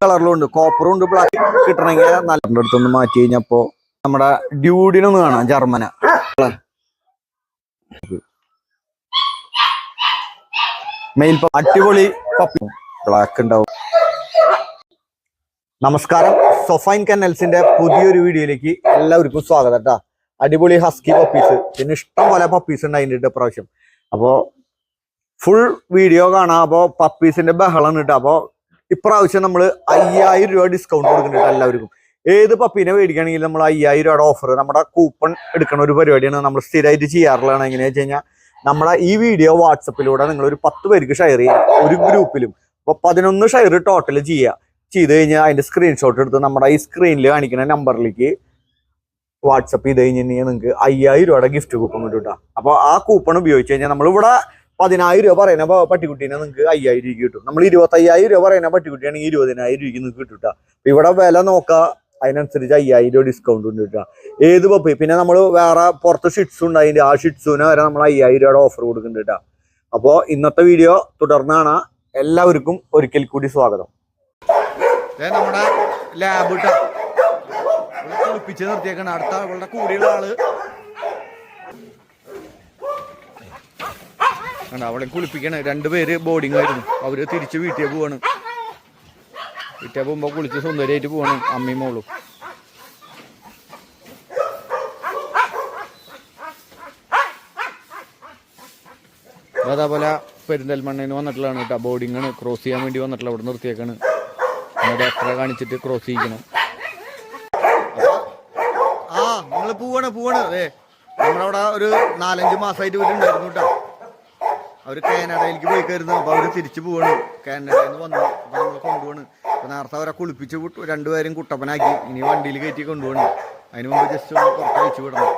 കളറിലും ഉണ്ട്, കോപ്പറും ഉണ്ട്, ബ്ലാക്ക് കിട്ടണമെങ്കിൽ നല്ല അടുത്തൊന്ന് മാറ്റി കഴിഞ്ഞപ്പോ നമ്മുടെ ഡ്യൂഡിനൊന്ന് കാണാം. ജർമ്മന മെയിൽ അടിപൊളി പപ്പി, ബ്ലാക്ക് ഉണ്ടാവും. നമസ്കാരം, സൊഫൈൻ കെന്നൽസിന്റെ പുതിയൊരു വീഡിയോയിലേക്ക് എല്ലാവർക്കും സ്വാഗതം കേട്ടാ. അടിപൊളി ഹസ്കി പപ്പീസ്, പിന്നെ ഇഷ്ടം പോലെ പപ്പീസ് ഉണ്ട് അതിൻ്റെ പ്രാവശ്യം. അപ്പോ ഫുൾ വീഡിയോ കാണാം. അപ്പോൾ പപ്പീസിന്റെ ബഹളം കിട്ടുക. അപ്പോൾ ഇപ്രാവശ്യം നമ്മൾ 5000 രൂപ ഡിസ്കൗണ്ട് കൊടുക്കുന്നുണ്ട് എല്ലാവർക്കും. ഏത് പപ്പീനെ മേടിക്കുകയാണെങ്കിൽ നമ്മൾ 5000 രൂപയുടെ ഓഫർ, നമ്മുടെ കൂപ്പൺ എടുക്കുന്ന ഒരു പരിപാടിയാണ് നമ്മൾ സ്ഥിരമായിട്ട് ചെയ്യാറുള്ളതാണ്. എങ്ങനെയാ വെച്ച് കഴിഞ്ഞാൽ നമ്മുടെ ഈ വീഡിയോ വാട്സപ്പിലൂടെ നിങ്ങൾ ഒരു 10 പേർക്ക് ഷെയർ ചെയ്യുക, ഒരു ഗ്രൂപ്പിലും. അപ്പോൾ 11 ഷെയർ ടോട്ടൽ ചെയ്ത് കഴിഞ്ഞാൽ അതിന്റെ സ്ക്രീൻഷോട്ട് എടുത്ത് നമ്മുടെ ഈ സ്ക്രീനിൽ കാണിക്കുന്ന നമ്പറിലേക്ക് വാട്സപ്പ് ചെയ്ത് കഴിഞ്ഞാൽ നിങ്ങൾക്ക് 5000 രൂപയുടെ ഗിഫ്റ്റ് കൂപ്പൺ കിട്ടും. അപ്പോൾ ആ കൂപ്പൺ ഉപയോഗിച്ച് കഴിഞ്ഞാൽ നമ്മളിവിടെ 10000 രൂപ പറയുന്ന പട്ടിക്കുട്ടീനെ നിങ്ങൾക്ക് 5000 രൂപ കിട്ടും. നമ്മൾ 25000 രൂപ പറയുന്ന പട്ടിക്കുട്ടിയാണെങ്കിൽ 20000 രൂപയ്ക്ക് നിങ്ങൾക്ക് കിട്ടും കേട്ടോ. അപ്പൊ ഇവിടെ വില നോക്കുക, അതിനനുസരിച്ച് 5000 രൂപ ഡിസ്കൗണ്ട് ഉണ്ട് കേട്ടോ. ഏത് പപ്പി, പിന്നെ നമ്മൾ വേറെ പുറത്ത് ഷിറ്റ്സ് ഉണ്ട്, അതിന്റെ ആ ഷിറ്റ്സിന് വരെ നമ്മൾ 5000 രൂപയുടെ ഓഫർ കൊടുക്കുന്നുണ്ട് കേട്ടോ. അപ്പോൾ ഇന്നത്തെ വീഡിയോ തുടർന്നാണ്. എല്ലാവർക്കും ഒരിക്കൽ കൂടി സ്വാഗതം. നമ്മുടെ ലാബ് കുളിപ്പിച്ച് നിർത്തിയേക്കാണ്. അടുത്ത ആളുകളുടെ കൂടെയുള്ള ആള് അവളെ കുളിപ്പിക്കണേ. 2 പേര് ബോർഡിംഗ് ആയിരുന്നു, അവര് തിരിച്ച് വീട്ടിൽ പോവാണ്. വീട്ടിൽ പോകുമ്പോ കുളിച്ച് സുന്ദരിയായിട്ട് പോവാണ് അമ്മയും മോളും. അതേപോലെ പെരിന്തൽമണ്ണയിൽ വന്നിട്ടുള്ളതാണ് കേട്ടോ. ബോർഡിംഗാണ്, ക്രോസ് ചെയ്യാൻ വേണ്ടി വന്നിട്ടുള്ള. അവിടെ നിർത്തിയേക്കാണ്. ഡോക്ടറെ കാണിച്ചിട്ട് ക്രോസ് ചെയ്യിക്കണം. നിങ്ങൾ പോവാണ്. അതെ, നമ്മളവിടെ ഒരു 4-5 മാസമായിട്ട് ഇവരുണ്ടായിരുന്നു കേട്ടോ. അവർ കാനഡയിലേക്ക് പോയി കയറുന്നു. അപ്പോൾ അവർ തിരിച്ചു പോവാണ്. കാനഡയിൽ നിന്ന് വന്നു. അപ്പോൾ നമ്മൾ കൊണ്ടുപോവാണ്. അപ്പോൾ നേരത്തെ അവരെ കുളിപ്പിച്ച് 2 പേരും കുട്ടപ്പനാക്കി. ഇനി വണ്ടിയിൽ കയറ്റി കൊണ്ടുപോകണം. അതിന് മുമ്പ് ജസ്റ്റ് ഒന്ന് പുറത്ത് അയച്ചു വിടണം.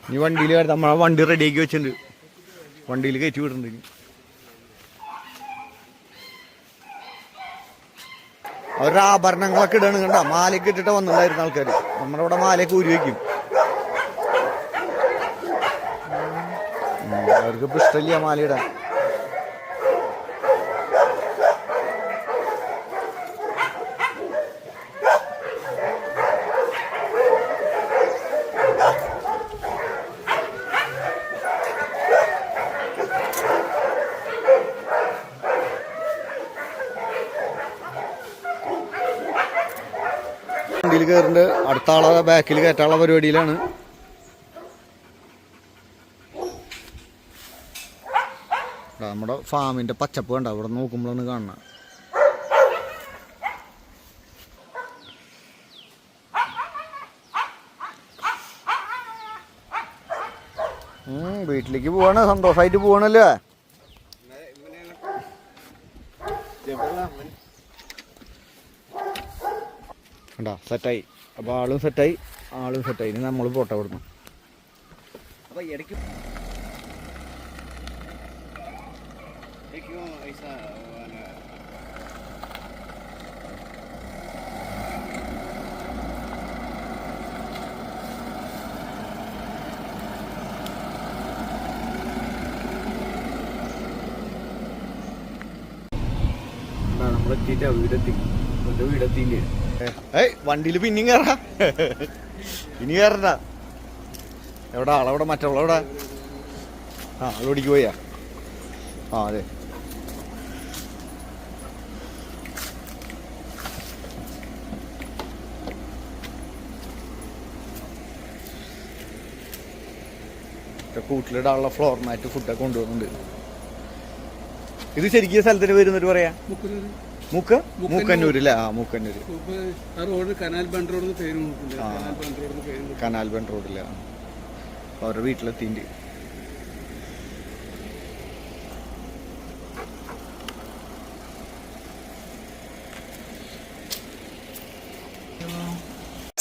ഇനി വണ്ടിയിൽ നമ്മളെ വണ്ടി റെഡിയാക്കി വെച്ചിട്ടുണ്ട്. വണ്ടിയിൽ കയറ്റി വിടുന്നുണ്ട്. അവരുടെ ആഭരണങ്ങളൊക്കെ ഇടണം കണ്ട. മാലയൊക്കെ ഇട്ടിട്ട് വന്നിട്ടുണ്ടായിരുന്ന ആൾക്കാർ. നമ്മുടെ ഇവിടെ മാലയൊക്കെ ഊരി വയ്ക്കും. അവർക്കിപ്പോൾ ഇഷ്ടമില്ല മാലയിടാൻ. വണ്ടിയിൽ കയറുന്നുണ്ട്. അടുത്ത ആളെ ബാക്കിൽ കയറ്റാനുള്ള പരിപാടിയിലാണ്. നമ്മുടെ ഫാമിന്റെ പച്ചപ്പ് കണ്ട. അവിടെ നോക്കുമ്പോഴാണ് കാണുന്നത്. വീട്ടിലേക്ക് പോവാണ്. സന്തോഷമായിട്ട് പോവാണല്ലേ. കണ്ടാ, സെറ്റായി. അപ്പോൾ ആളും സെറ്റായി. ഇനി നമ്മൾ ഫോട്ടോ വിടുന്നു. അപ്പോൾ ഇടയ്ക്ക് നമ്മളെത്തിയിട്ടാ വീടെത്തിയില്ലേ. വണ്ടിയിൽ പിന്നെയും കയറാ. ഇനി കയറണ്ട. എവിടെ ആളവിടെ? മറ്റുള്ളവിടെ ആളോടിക്ക് പോയാ. അതെ. കൂട്ടിലിടാനുള്ള ഫ്ലോർ മാറ്റ് ഫുഡൊക്കെ കൊണ്ടുപോകുന്നുണ്ട്. ഇത് ശരിക്കും സ്ഥലത്തിന് വരുന്നൊരു പറയാ മൂക്കന്നൂര് അല്ലേ? മൂക്കന്നൂര് കനാൽ ബണ്ട് റോഡില്ല. അവരുടെ വീട്ടിലെത്തിണ്ട്.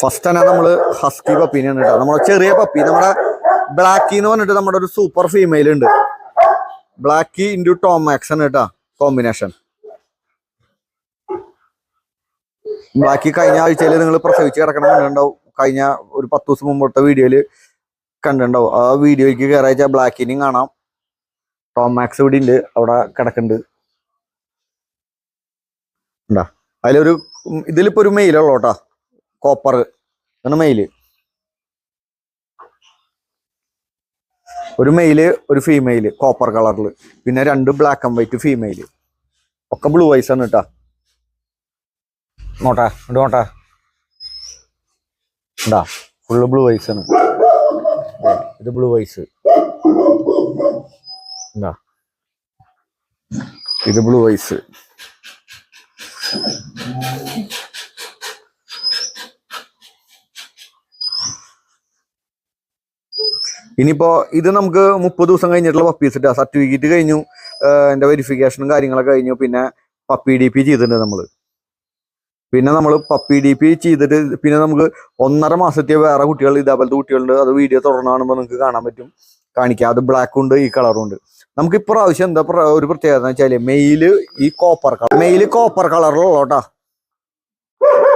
ഫസ്റ്റ് തന്നെ നമ്മള് ഹസ്കി പപ്പീനെയാണ് കേട്ടോ. നമ്മുടെ ചെറിയ പപ്പി, നമ്മുടെ ബ്ലാക്കി എന്ന് പറഞ്ഞിട്ട് നമ്മുടെ ഒരു സൂപ്പർ ഫീമെയിൽ ഉണ്ട്. ബ്ലാക്കി ഇൻറ്റു ടോം മാക്സ് ആണ് കേട്ടോ കോമ്പിനേഷൻ. ബ്ലാക്കി കഴിഞ്ഞ ആഴ്ചയിൽ നിങ്ങൾ പ്രസവിച്ച് കിടക്കണം കണ്ടിട്ടുണ്ടാവും. കഴിഞ്ഞ ഒരു 10 ദിവസം മുമ്പോട്ട് വീഡിയോയില് കണ്ടിട്ടുണ്ടാവും. ആ വീഡിയോയ്ക്ക് കയറാച്ച ബ്ലാക്കിനെയും കാണാം. ടോം മാക്സ് ഇവിടെ ഉണ്ട്, അവിടെ കിടക്കുന്നുണ്ട്. ഉണ്ടാ അതിലൊരു ഇതിലിപ്പോ ഒരു മെയിലുള്ളൂ കേട്ടാ, കോപ്പർ ആണ് മെയില്. ഒരു മെയില് ഒരു ഫീമെയില് കോപ്പർ കളറിൽ, പിന്നെ 2 ബ്ലാക്ക് ആൻഡ് വൈറ്റ് ഫീമെയില്, ഒക്കെ ബ്ലൂ ഐസ് ആണ് കേട്ടാ. നോട്ടാ ഇണ്ട് നോട്ടാ, ഉണ്ടാ ഫുള്ള് ബ്ലൂ ഐസ് ആണ്. ഇത് ബ്ലൂ ഐസ് ഉണ്ടാ, ഇത് ബ്ലൂ ഐസ്. ഇനിയിപ്പോ ഇത് നമുക്ക് 30 ദിവസം കഴിഞ്ഞിട്ടുള്ള പപ്പീസ് ഇട്ടാ. സർട്ടിഫിക്കറ്റ് കഴിഞ്ഞു, എന്റെ വെരിഫിക്കേഷനും കാര്യങ്ങളൊക്കെ കഴിഞ്ഞു. പിന്നെ പപ്പി DP ചെയ്തിട്ടുണ്ട് നമ്മള്. പിന്നെ നമ്മൾ പപ്പി DP ചെയ്തിട്ട് പിന്നെ നമുക്ക് 1.5 മാസത്തെ വേറെ കുട്ടികൾ, ഇതേപോലത്തെ കുട്ടികളുണ്ട്. അത് വീഡിയോ തുറന്നു കാണുമ്പോൾ നിങ്ങൾക്ക് കാണാൻ പറ്റും, കാണിക്കാം. അത് ബ്ലാക്കും ഉണ്ട്, ഈ കളറും ഉണ്ട്. നമുക്ക് ഇപ്രാവശ്യം എന്താ ഒരു പ്രത്യേകത എന്ന് വെച്ചാല് മെയില് ഈ കോപ്പർ കളർ, മെയില് കോപ്പർ കളറിലുള്ളോട്ടാ.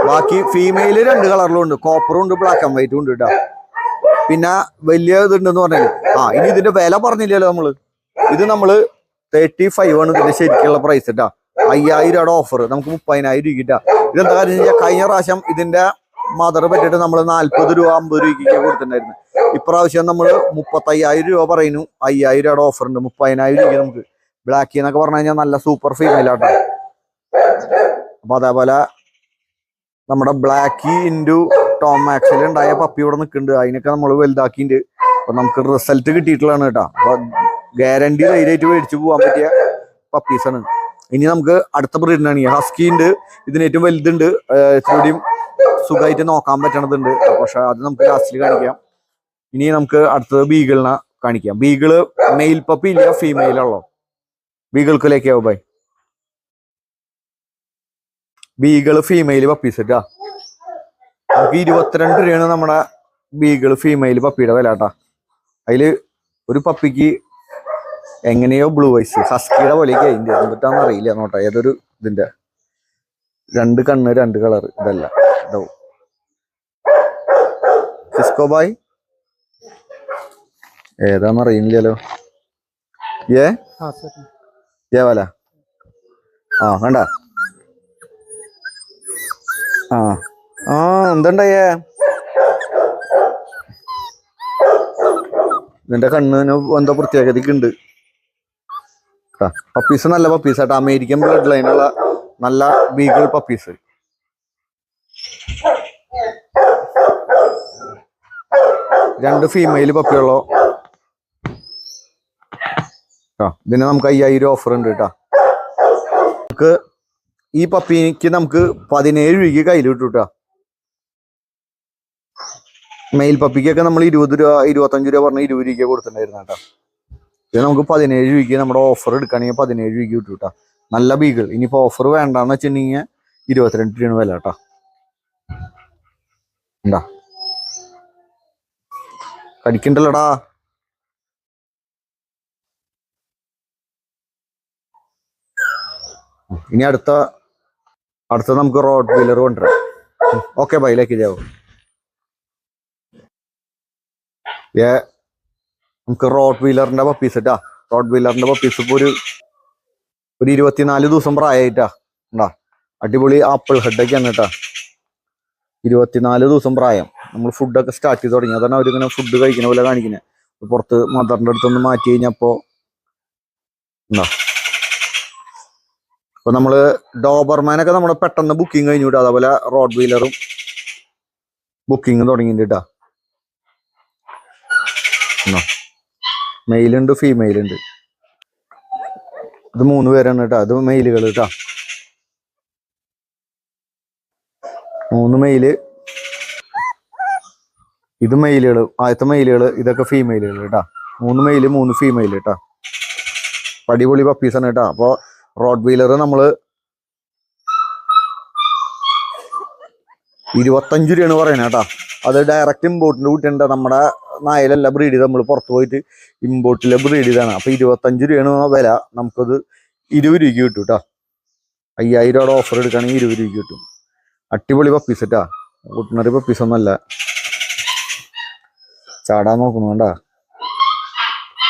ബാക്കി ഫീമെയില് 2 കളറിലും ഉണ്ട്, കോപ്പറും ഉണ്ട് ബ്ലാക്ക് ആൻഡ് വൈറ്റും ഉണ്ട് കേട്ടോ. പിന്നെ വലിയ ഇതുണ്ടെന്ന് പറഞ്ഞാല് ഇനി ഇതിന്റെ വില പറഞ്ഞില്ലല്ലോ നമ്മള്. ഇത് നമ്മള് 35 ആണ് ഇതിന്റെ ശരിക്കുള്ള പ്രൈസ് കേട്ടാ. 5000 രൂപയുടെ ഓഫർ നമുക്ക് 30,000 രൂപ കിട്ടാ. ഇതെന്താ കാര്യം വെച്ചാൽ കഴിഞ്ഞ പ്രാവശ്യം ഇതിന്റെ മദർ പറ്റിയിട്ട് നമ്മൾ 40 രൂപ 50 രൂപയ്ക്ക് കൊടുത്തിട്ടുണ്ടായിരുന്നു. ഇപ്രാവശ്യം നമ്മൾ 35,000 രൂപ പറയുന്നു. 5000 രൂപയുടെ ഓഫർ ഉണ്ട്, 30,000 രൂപ നമുക്ക്. ബ്ലാക്കി എന്നൊക്കെ പറഞ്ഞു കഴിഞ്ഞാൽ നല്ല സൂപ്പർ ഫീമെയിൽ ആട്ടോ. അപ്പൊ അതേപോലെ നമ്മുടെ ബ്ലാക്കി ഇൻറ്റു ടോം മാക്സിൽ ഉണ്ടായ പപ്പി ഇവിടെ നിൽക്കുന്നുണ്ട്. അതിനൊക്കെ നമ്മൾ വലുതാക്കിണ്ട്. അപ്പൊ നമുക്ക് റിസൾട്ട് കിട്ടിയിട്ടുള്ളതാണ് കേട്ടോ. അപ്പൊ ഗ്യാരണ്ടി ധൈര്യമായിട്ട് മേടിച്ചു പോകാൻ പറ്റിയ പപ്പീസാണ്. ഇനി നമുക്ക് അടുത്ത ബ്രീഡിനാണ് ഹസ്കി ഉണ്ട്. ഇതിന് ഏറ്റവും വലുതുണ്ട്, ഇത്രയും സുഖമായിട്ട് നോക്കാൻ പറ്റണതുണ്ട്. പക്ഷെ അത് നമുക്ക് ലാസ്റ്റിൽ കാണിക്കാം. ഇനി നമുക്ക് അടുത്തത് ബീഗിളിനെ കാണിക്കാം. ബീഗിള് മെയിൽ പപ്പി ഇല്ല, ഫീമെയിലുള്ളോ. ബീഗിൾക്കിലേക്കാവും ബൈ. ബീഗിള് ഫീമെയിൽ പപ്പീസ് കേട്ടാ. നമുക്ക് 22 രൂപയാണ് നമ്മുടെ ബീഗിള് ഫീമെയിൽ പപ്പിയുടെ വില കേട്ടാ. അതില് ഒരു പപ്പിക്ക് എങ്ങനെയോ ബ്ലൂ ഐസ് ഹസ്കിയുടെ പോലെയൊക്കെ അതിൻ്റെ എന്നിട്ടാന്ന് അറിയില്ല നോട്ടാ. ഏതൊരു ഇതിന്റെ 2 കണ്ണ് 2 കളർ ഇതല്ല ഇതാവും. സിസ്കോ ബായ് ഏതാന്ന് അറിയില്ലല്ലോ. വല കണ്ട എന്തുണ്ടായേ. ഇതിന്റെ കണ്ണിന് എന്തോ പ്രത്യേകതയൊക്കെ ഉണ്ട്. പപ്പീസ് നല്ല പപ്പീസ് ആട്ടോ. അമേരിക്കൻ ബ്ലഡ് ലൈനുള്ള നല്ല ബീഗിൾ പപ്പീസ്. രണ്ട് ഫീമെയിൽ പപ്പിയുള്ളോ. ഇതിന് നമുക്ക് 5000 ഓഫർ ഉണ്ട് കേട്ടോ. നമുക്ക് ഈ പപ്പിക്ക് നമുക്ക് 17 രൂപയ്ക്ക് കയ്യിൽ കിട്ടും കേട്ടോ. മെയിൽ പപ്പിക്കൊക്കെ നമ്മൾ 20 രൂപ 25 രൂപ പറഞ്ഞ 20 രൂപയ്ക്ക് കൊടുത്തിട്ടുണ്ടായിരുന്നു കേട്ടോ. ഇത് നമുക്ക് 17 രൂപയ്ക്ക് നമ്മുടെ ഓഫർ എടുക്കുകയാണെങ്കിൽ 17 രൂപയ്ക്ക് കിട്ടും കേട്ടോ. നല്ല ബീഗിൾ. ഇനിയിപ്പോ ഓഫർ വേണ്ടാന്ന് വെച്ചിട്ടുണ്ടെങ്കിൽ 22 രൂപയാണ് വില കേട്ടോ. എന്താ കടിക്കണ്ടല്ലോടാ. ഇനി അടുത്ത നമുക്ക് റോഡ് വീലർ കൊണ്ടുവരാം. ഓക്കെ ബൈലേക്ക് ചെയ്യാവും. നമുക്ക് റോഡ് വീലറിന്റെ പപ്പീസ് ഇട്ടാ. റോഡ് വീലറിന്റെ പപ്പീസ് ഇപ്പൊ ഒരു 24 ദിവസം പ്രായമായിട്ടാ. ഉണ്ടാ അടിപൊളി ആപ്പിൾ ഹെഡൊക്കെയാണ് കേട്ടാ. 24 ദിവസം പ്രായം. നമ്മൾ ഫുഡൊക്കെ സ്റ്റാർട്ട് ചെയ്ത് തുടങ്ങി. അതാണ് അവരിങ്ങനെ ഫുഡ് കഴിക്കുന്ന പോലെ കാണിക്കുന്നത്. പുറത്ത് മദറിന്റെ അടുത്തൊന്ന് മാറ്റി കഴിഞ്ഞപ്പോ എന്താ ഇപ്പൊ നമ്മള് ഡോബർമാനൊക്കെ നമ്മള് പെട്ടെന്ന് ബുക്കിംഗ് കഴിഞ്ഞു വിട്ടാ. അതേപോലെ റോഡ് വീലറും ബുക്കിംഗ് തുടങ്ങിയിട്ടാ. മെയിലുണ്ട് ഫീമെയിലുണ്ട്. ഇത് 3 പേരാണ് കേട്ടോ. ഇത് മെയിലുകൾ കേട്ടാ. 3 മെയില്. ഇത് മെയിലുകൾ. ആദ്യത്തെ മെയിലുകൾ. ഇതൊക്കെ ഫീമെയിലുകൾ കേട്ടാ. 3 മെയില് 3 ഫീമെയിൽ കേട്ടാ. അടിപൊളി പപ്പീസാണ് കേട്ടാ. അപ്പൊ റോഡ് വീലർ നമ്മള് 25 രൂപയാണ് പറയുന്നത് കേട്ടോ. അത് ഡയറക്റ്റ് ഇമ്പോർട്ടിൻ്റെ കുട്ടിയുണ്ട്. നമ്മുടെ നായലല്ല ബ്രീഡ് ചെയ്ത് നമ്മൾ പുറത്ത് പോയിട്ട് ഇമ്പോർട്ടിലെ ബ്രീഡ് ചെയ്താണ്. അപ്പോൾ 25 രൂപയാണ് വില. നമുക്കത് 20 രൂപയ്ക്ക് കിട്ടും കേട്ടോ. 5000 രൂപയുടെ ഓഫർ എടുക്കുകയാണെങ്കിൽ 20 രൂപയ്ക്ക് കിട്ടും. അടിപൊളി പപ്പീസ് കേട്ടോ. കുട്ടനറി പപ്പീസൊന്നുമല്ല. ചാടാൻ നോക്കുന്നുണ്ടാ.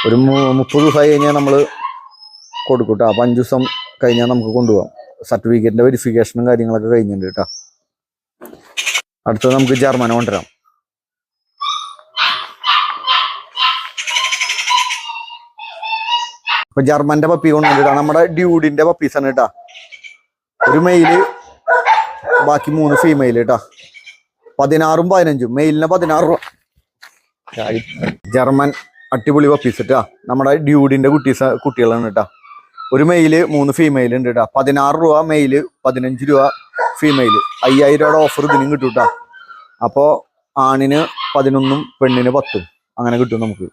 ഒരു 30 ദിവസമായി കഴിഞ്ഞാൽ നമ്മൾ കൊടുക്കും കേട്ടോ. അപ്പോൾ 5 ദിവസം കഴിഞ്ഞാൽ നമുക്ക് കൊണ്ടുപോകാം. സർട്ടിഫിക്കറ്റിൻ്റെ വെരിഫിക്കേഷനും കാര്യങ്ങളൊക്കെ കഴിഞ്ഞിട്ടുണ്ട് കേട്ടോ. അടുത്തത് നമുക്ക് ജർമ്മനെ കൊണ്ടുവരാം. അപ്പൊ ജർമ്മന്റെ പപ്പി കൊണ്ടുവന്നിട്ടാ. നമ്മുടെ ഡ്യൂഡിന്റെ പപ്പീസാണ് കേട്ടാ. ഒരു മെയില്, ബാക്കി 3 ഫീമെയിൽ കേട്ടാ. 16ഉം 15ഉം. മെയിലിന് 16 രൂപ. ജർമ്മൻ അടിപൊളി പപ്പീസ് കേട്ടാ. നമ്മുടെ ഡ്യൂഡിന്റെ കുട്ടികളാണ് കേട്ടാ. ഒരു മെയില് 3 ഫീമെയിൽ ഉണ്ട് കേട്ടാ. 16 രൂപ മെയില്, 15 രൂപ ഫീമെയിൽ. 5000 രൂപയുടെ ഓഫർ ഇതിനും കിട്ടും കേട്ടാ. അപ്പോൾ ആണിന് 11ഉം പെണ്ണിന് 10ഉം അങ്ങനെ കിട്ടും നമുക്ക്.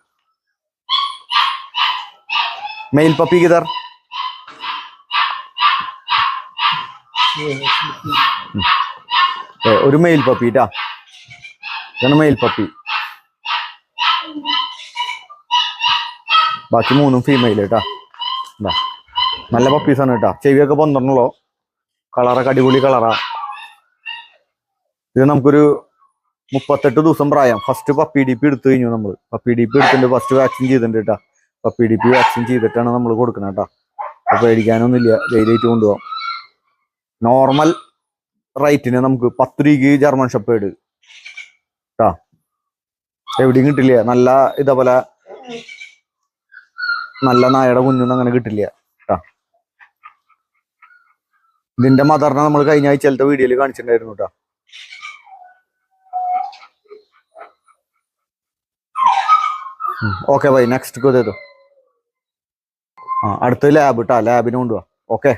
മെയിൽ പപ്പി കിധർ? ഒരു മെയിൽ പപ്പി ട്ടാ. ഇതാണ് മെയിൽ പപ്പി. ബാക്കി 3ഉം ഫീമെയിൽ കേട്ടാ. നല്ല പപ്പീസാണ് കേട്ടാ. ചെവിയൊക്കെ 12 കളറൊക്കെ അടിപൊളി കളറാ. ഇത് നമുക്കൊരു 38 ദിവസം പ്രായം. ഫസ്റ്റ് പപ്പി ഡി പി എടുത്തു കഴിഞ്ഞു. നമ്മൾ പപ്പി ഡി പി എടുത്തിട്ടുണ്ട്. ഫസ്റ്റ് വാക്സിൻ ചെയ്തിട്ടുണ്ട് കേട്ടാ. പപ്പി ഡി പി വാക്സിൻ ചെയ്തിട്ടാണ് നമ്മൾ കൊടുക്കുന്നത് കേട്ടോ. അപ്പോൾ പേടിക്കാനൊന്നുമില്ല, ധൈര്യമായിട്ട് കൊണ്ടുപോകാം. നോർമൽ റേറ്റിന് നമുക്ക് 10 രൂപയ്ക്ക് ജർമ്മൻ ഷെപ്പേർഡ് കേട്ടോ. എവിടെയും കിട്ടില്ല. നല്ല ഇതേപോലെ നല്ല നായയുടെ കുഞ്ഞൊന്നും അങ്ങനെ കിട്ടില്ല കേട്ടോ. ഇതിന്റെ മദറിനെ നമ്മൾ കഴിഞ്ഞ ആഴ്ചത്തെ വീഡിയോയിൽ കാണിച്ചിട്ടുണ്ടായിരുന്നു കേട്ടോ. Okay bye. നെക്സ്റ്റ് കൊതോ. അടുത്ത ലാബ് കേട്ടോ. ലാബിന് കൊണ്ടുപോവാ. ഓക്കെ.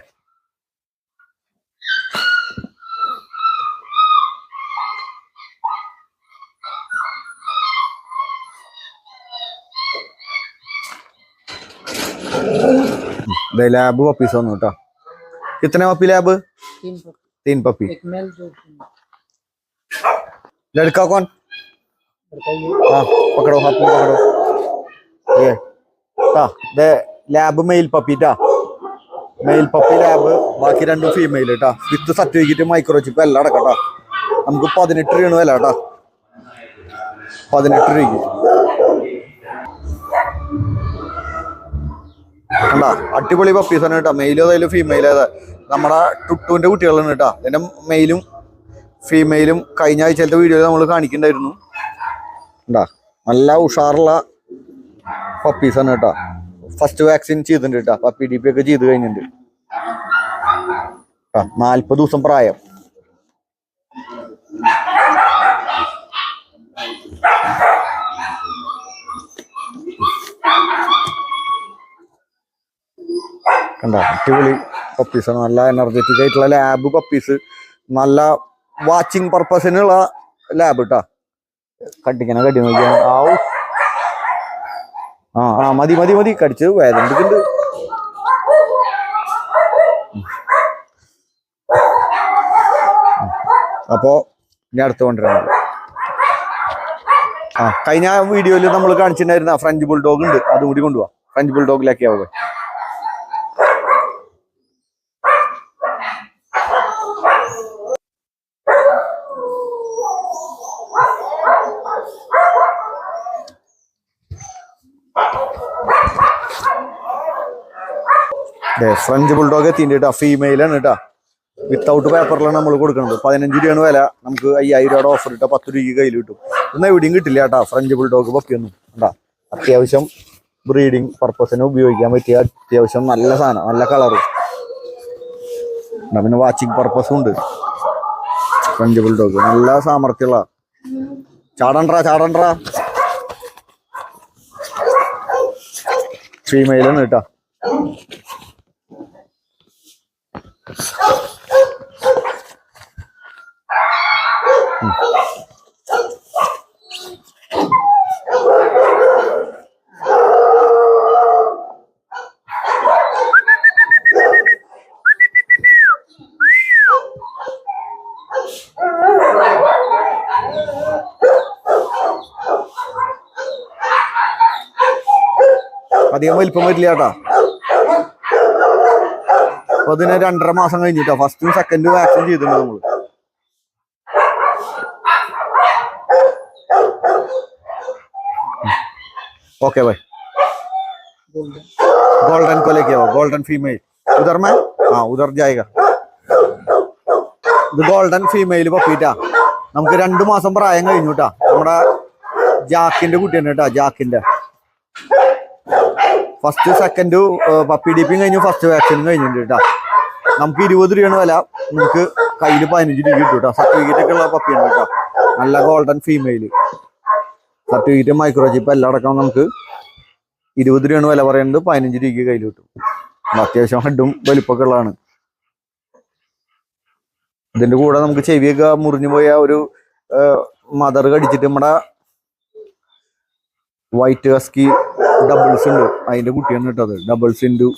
लैब वापिस होता. कितने वापी लैब? 3 पपी. लड़का कौन? हाँ पकड़ो, हाथ में पकड़ो. ये दे लैब मेल पपी टा. Mail puppy lab. बाकी 2 फीमेल टा. विത്ത് സർട്ടിഫിക്കറ്റ് മൈക്രോചിപ്പ് എല്ലാം അടക്കട്ടാ. നമുക്ക് 18 രൂപയാണ് വില കേട്ടാ. 18 രൂപയ്ക്ക് കണ്ടാ. അടിപൊളി പപ്പീസാണ് കേട്ടോ. മെയിലും ഏതായാലും ഫീമെയിൽ ഏതാ. നമ്മുടെ ടുട്ടുവിന്റെ കുട്ടികളാണ് കേട്ടോ. ഇതിന്റെ മെയിലും ഫീമെയിലും കഴിഞ്ഞ ആഴ്ചത്തെ വീഡിയോയിൽ നമ്മൾ കാണിക്കണ്ടായിരുന്നു. ഉണ്ടാ നല്ല ഉഷാറുള്ള പപ്പീസാണ് കേട്ടോ. ഫസ്റ്റ് വാക്സിൻ ചെയ്തിട്ടുണ്ട് കേട്ടോ. പപ്പി ഡി പി ഒക്കെ ചെയ്ത് കഴിഞ്ഞിട്ടുണ്ട്. 40 ദിവസം പ്രായം. കണ്ട അടിപൊളി പപ്പീസാണ്. നല്ല എനർജറ്റിക് ആയിട്ടുള്ള ലാബ് പപ്പീസ്. നല്ല വാച്ചിങ് പർപ്പസിനുള്ള ലാബ് കേട്ടോ. കടിക്കണ കടി നോക്കിയാൽ ആവും. മതി മതി മതി. കടിച്ച് വേദന എടുക്കുന്നുണ്ട്. അപ്പോ ഇനി അടുത്ത് കൊണ്ടുവരാം. കഴിഞ്ഞ വീഡിയോയിൽ നമ്മൾ കാണിച്ചിട്ടുണ്ടായിരുന്ന ഫ്രഞ്ച് ബുൾഡോഗ് ഉണ്ട്. അതും കൂടി കൊണ്ടുപോവാം. ഫ്രഞ്ച് ബുൾഡോഗിലേക്ക് ആവുക. ഫ്രഞ്ച് ബുൾഡോഗ് എത്തിയിട്ട് കേട്ടോ. ഫീമെയിലാണ് കേട്ടോ. വിത്തൗട്ട് പേപ്പറിലാണ് നമ്മൾ കൊടുക്കുന്നത്. 15 രൂപയാണ് വില. നമുക്ക് 5000 രൂപയുടെ ഓഫർ ഇട്ടാൽ 10 രൂപയ്ക്ക് കയ്യിൽ കിട്ടും. ഇന്ന് എവിടെയും കിട്ടില്ല കേട്ടോ ഫ്രഞ്ച് ബുൾഡോഗ് പപ്പിയൊന്നും. കേട്ടോ അത്യാവശ്യം ബ്രീഡിങ് പർപ്പസിന് ഉപയോഗിക്കാൻ പറ്റിയ അത്യാവശ്യം നല്ല സാധനം. നല്ല കളറും പിന്നെ വാച്ചിങ് പർപ്പസും ഉണ്ട്. ഫ്രഞ്ച് ബുൾഡോഗ് നല്ല സാമർഥ്യമുള്ള. ചാടണ്ടാ ചാടണ്ടാ. ഫീമെയിലാണ് കേട്ടോ. അധികം വലിപ്പം വരില്ല കേട്ടാ. അപ്പൊ അതിന് 2.5 മാസം കഴിഞ്ഞിട്ടാ ഫസ്റ്റും സെക്കൻഡും വാക്സിൻ ചെയ്തിട്ടുണ്ട് നമ്മള്. ओके भाई गोल्डन को लेके आओ गोल्डन फीमेल उधर में हाँ उधर जाएगा ഇത് ഗോൾഡൻ ഫീമെയിൽ പപ്പീറ്റാ. നമുക്ക് 2 മാസം പ്രായം കഴിഞ്ഞു കേട്ടാ. നമ്മുടെ ജാക്കിന്റെ കുട്ടിയാണ് കേട്ടാ. ജാക്കിന്റെ ഫസ്റ്റ് സെക്കൻഡ് പപ്പി ഡീപ്പിങ് കഴിഞ്ഞു, ഫസ്റ്റ് വാക്സിനും കഴിഞ്ഞിട്ടുണ്ട് കേട്ടാ. നമുക്ക് 20 രൂപയാണ് വില. നമുക്ക് കയ്യിൽ 15 രൂപ കിട്ടും കേട്ടോ. സർട്ടിഫിക്കറ്റ് ഒക്കെ ഉള്ള പപ്പിയാണ് കേട്ടോ. നല്ല ഗോൾഡൻ ഫീമെയിൽ സർട്ടിഫിക്കറ്റ് മൈക്രോചിപ്പ് എല്ലാം അടക്കം നമുക്ക് 20 രൂപയാണ് വില പറയുന്നത്. 15 രൂപയ്ക്ക് കയ്യിൽ കിട്ടും. അത്യാവശ്യം ഹെഡും വലിപ്പൊക്കെ ഉള്ളതാണ്. ഇതിന്റെ കൂടെ നമുക്ക് ചെവിയൊക്കെ മുറിഞ്ഞു പോയ ഒരു മദർ കടിച്ചിട്ട് നമ്മുടെ വൈറ്റ് ഹസ്കി ഡബിൾസ് ഉണ്ട്, അതിന്റെ കുട്ടിയാണ് കിട്ടത്. ഡബിൾസ് ഇൻറ്റു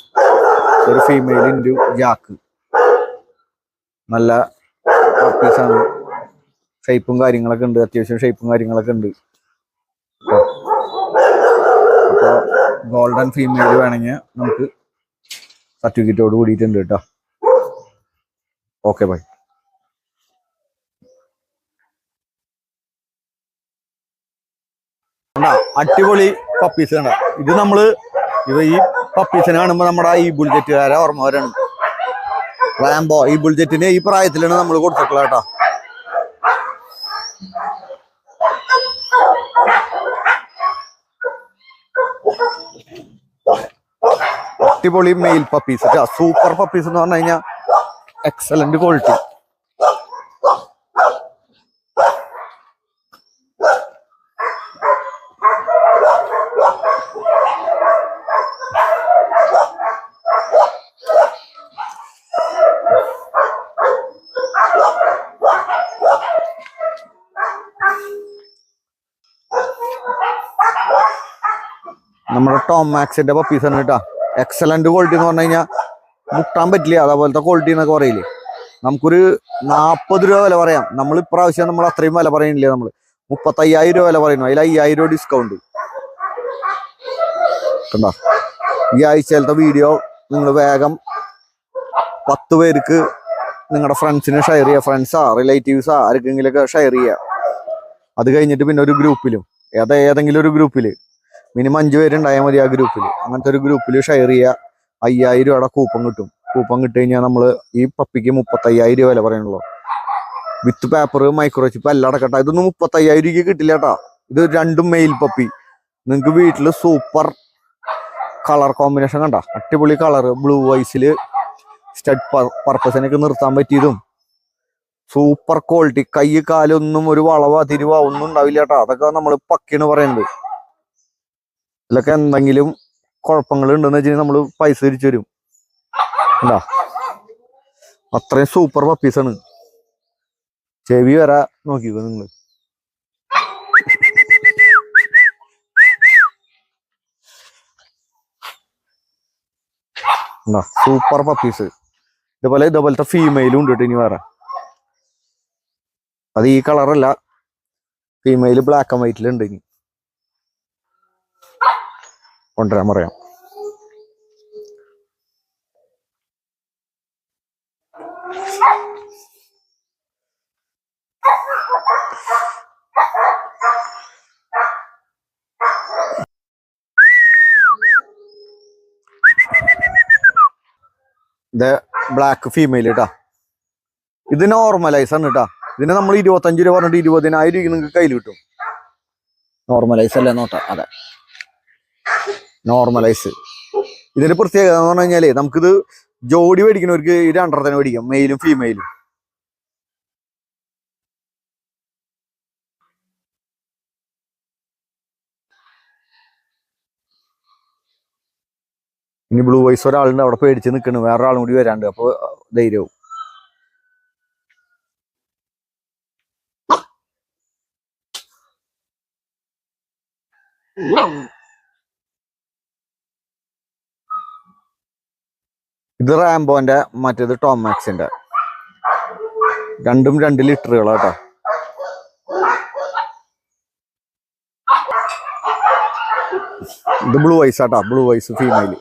ഒരു ഫീമെയിൽ ഇൻറ്റു ജാക്ക്. നല്ല പീസാണ്. ഷേപ്പും കാര്യങ്ങളൊക്കെ ഉണ്ട്, അത്യാവശ്യം ഷേപ്പും കാര്യങ്ങളൊക്കെ ഉണ്ട്. അപ്പോൾ ഗോൾഡൻ ഫീമെയിൽ വേണമെങ്കിൽ നമുക്ക് സർട്ടിഫിക്കറ്റോട് കൂടിയിട്ടുണ്ട് കേട്ടോ. Okay bye. അടിപൊളി പപ്പീസ് കണ്ട. ഇത് നമ്മള് ഈ പപ്പീസിനെ കാണുമ്പോ നമ്മുടെ ഈ ബുൾജെറ്റുകാരെ ഓർമ്മ വരാണ്. റാംബോ ഈ ബുൾജെറ്റിന് ഈ പ്രായത്തിലാണ് നമ്മൾ കൊടുത്തിട്ടുള്ളത് കേട്ടോ. അടിപൊളി മെയിൽ പപ്പീസ്, സൂപ്പർ പപ്പീസ് എന്ന് പറഞ്ഞു കഴിഞ്ഞാൽ എക്സലന്റ് ക്വാളിറ്റി. നമ്മുടെ ടോം മാക്സിന്റെ പപ്പീസ് ആണ് കേട്ടോ. എക്സലന്റ് ക്വാളിറ്റി എന്ന് പറഞ്ഞു കഴിഞ്ഞാൽ മുട്ടാൻ പറ്റില്ല, അതേപോലത്തെ ക്വാളിറ്റി എന്നൊക്കെ പറയില്ലേ. നമുക്കൊരു 40 രൂപ വില പറയാം. നമ്മൾ ഇപ്രാവശ്യം നമ്മൾ അത്രയും വില പറയുന്നില്ലേ. നമ്മൾ 35,000 രൂപ വില പറയുന്നു. അതിൽ 5,000 രൂപ ഡിസ്കൗണ്ട് കണ്ടോ. ഈ ആഴ്ചയിലത്തെ വീഡിയോ നിങ്ങൾ വേഗം 10 പേർക്ക് നിങ്ങളുടെ ഫ്രണ്ട്സിന് ഷെയർ ചെയ്യുക. ഫ്രണ്ട്സാ റിലേറ്റീവ്സാ ആർക്കെങ്കിലൊക്കെ ഷെയർ ചെയ്യുക. അത് കഴിഞ്ഞിട്ട് പിന്നെ ഒരു ഗ്രൂപ്പിലും ഏതെങ്കിലും ഒരു ഗ്രൂപ്പിൽ മിനിമം 5 പേരുണ്ടായാൽ മതി. ആ ഗ്രൂപ്പിൽ അങ്ങനത്തെ ഒരു ഗ്രൂപ്പിൽ ഷെയർ ചെയ്യുക. 5,000 രൂപയുടെ കൂപ്പൺ കിട്ടും. കൂപ്പൺ കിട്ടി കഴിഞ്ഞാൽ നമ്മൾ ഈ പപ്പിക്ക് 35,000 രൂപ വില പറയണല്ലോ. വിത്ത് പേപ്പർ മൈക്രോചിപ്പ് എല്ലാം അടക്കട്ടെ. ഇതൊന്നും 35,000 രൂപയ്ക്ക് കിട്ടില്ല കേട്ടോ. ഇത് രണ്ടും മെയിൽ പപ്പി. നിങ്ങൾക്ക് വീട്ടിൽ സൂപ്പർ കളർ കോമ്പിനേഷൻ കണ്ട. അടിപൊളി കളർ ബ്ലൂ വൈസിൽ സ്റ്റഡ് പർപ്പസിനൊക്കെ നിർത്താൻ പറ്റിയതും സൂപ്പർ ക്വാളിറ്റി. കൈ കാലൊന്നും ഒരു വളവ തിരുവ ഒന്നും ഉണ്ടാവില്ല കേട്ടോ. അതൊക്കെ നമ്മൾ പക്കിയാണ് പറയുന്നത്. ഇതിലൊക്കെ എന്തെങ്കിലും കുഴപ്പങ്ങൾ ഉണ്ടെന്ന് വെച്ചാൽ നമ്മൾ പൈസ തിരിച്ചു വരും. എന്താ അത്രയും സൂപ്പർ പപ്പീസാണ്. ചെവി വരാ നോക്കിക്കോ നിങ്ങൾ. എന്താ സൂപ്പർ പപ്പീസ്. ഇതേപോലത്തെ ഫീമെയിലും ഉണ്ട് കേട്ടോ. ഇനി വേറെ അത് ഈ കളറല്ല, ഫീമെയിൽ ബ്ലാക്ക് ആൻഡ് വൈറ്റിലുണ്ട്. ഇനി കൊണ്ടുവരാൻ പറയാം. ഇത് ബ്ലാക്ക് ഫീമെയിൽ കേട്ടാ. ഇത് നോർമലൈസ് ആണ് കേട്ടാ. ഇതിന് നമ്മൾ 25 രൂപ പറഞ്ഞിട്ട് 20,000 രൂപ നിങ്ങൾക്ക് കയ്യിൽ കിട്ടും. നോർമലൈസ് അല്ലേ നോട്ടാ. അതെ നോർമലൈസ്. ഇതിന്റെ പ്രത്യേകത എന്ന് പറഞ്ഞു കഴിഞ്ഞാല് നമുക്കിത് ജോഡി മേടിക്കുന്നവർക്ക് 2 തന്നെ മേടിക്കാം, മെയിലും ഫീമെയിലും. ഇനി ബ്ലൂ വൈസ് ഒരാളുണ്ട് അവിടെ പേടിച്ച് നിൽക്കുന്നു. വേറൊരാളും കൂടി വരാണ്ട്. അപ്പൊ ധൈര്യവും. ഇത് റാംബോന്റെ, മറ്റേത് ടോം മാക്സിന്റെ. രണ്ടും 2 ലിറ്ററുകളാട്ടോ. ഇത് ബ്ലൂ ഐസ് ആട്ടാ, ബ്ലൂ ഐസ് ഫീമെയിൽ.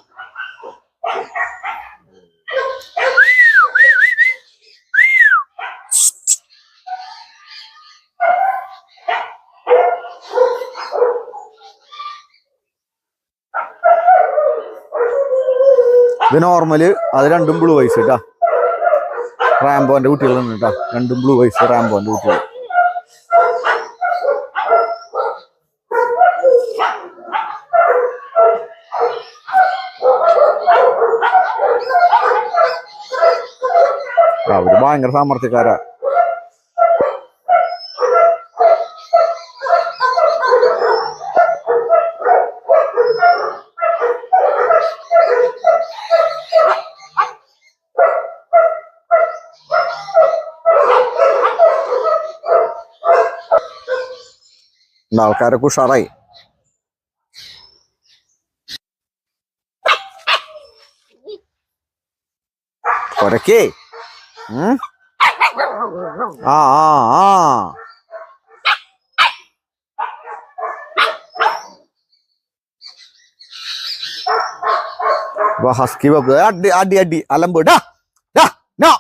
ഇത് നോർമല്, അത് രണ്ടും ബ്ലൂ ഐസ് കേട്ടാ. റാംബോന്റെ കുട്ടികളുണ്ട് കേട്ടോ, രണ്ടും ബ്ലൂ ഐസ് റാംബോന്റെ കുട്ടികൾ. അവര് ഭയങ്കര സാമർത്ഥ്യക്കാരാ. ആൾക്കാരൊക്കെ ഉഷാറായി. കൊരക്കേ ആ ആ ആ ഹസ്കി ബാബു അടി അടി അടി അലമ്പ് ഡാ ഡാ നോ.